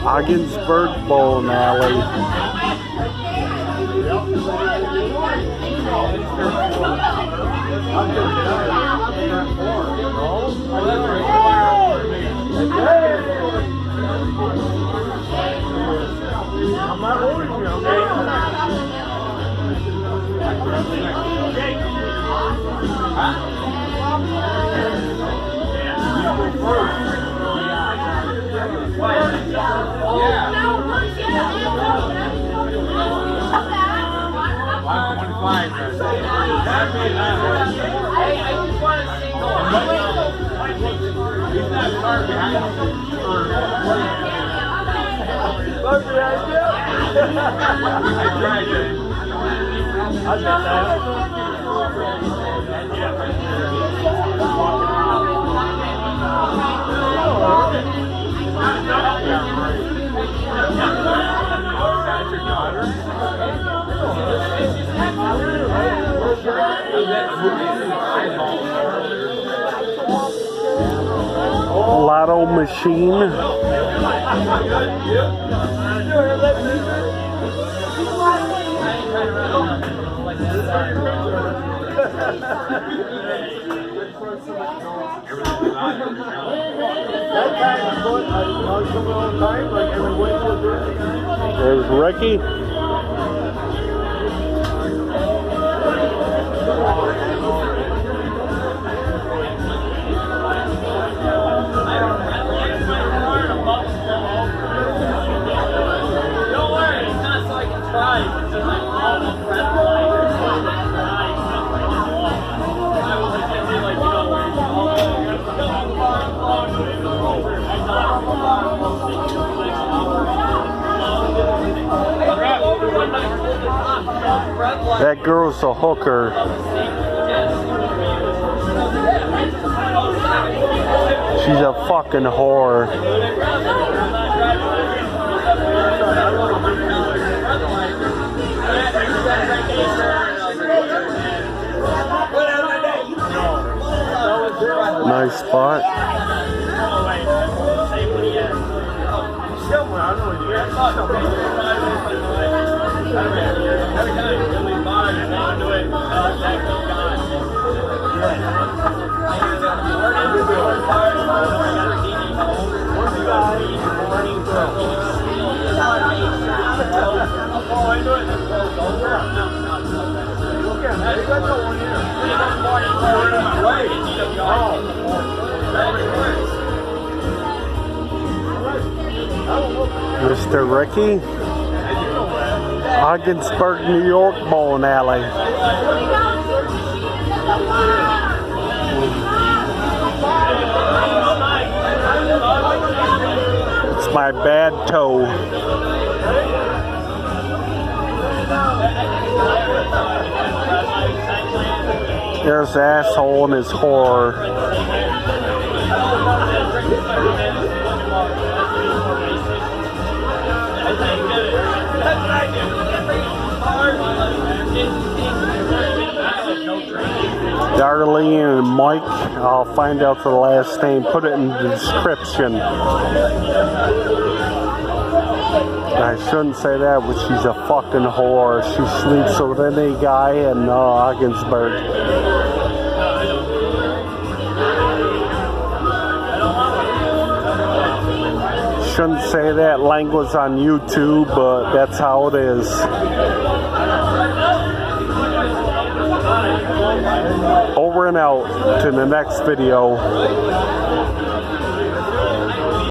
Ogdensburg Bowling Alley. I'm not holding you, okay? Lotto machine. There's Ricky. That girl's a hooker. She's a fucking whore. Nice spot. Mr. Ricky, Ogdensburg, New York Bowling Alley. It's my bad toe. There's the asshole and his whore. Darlene and Mike, I'll find out the last name, put it in the description. I shouldn't say that, but she's a fucking whore. She sleeps with any guy in Ogdensburg. Shouldn't say that language on YouTube, but that's how it is. Over and out to the next video.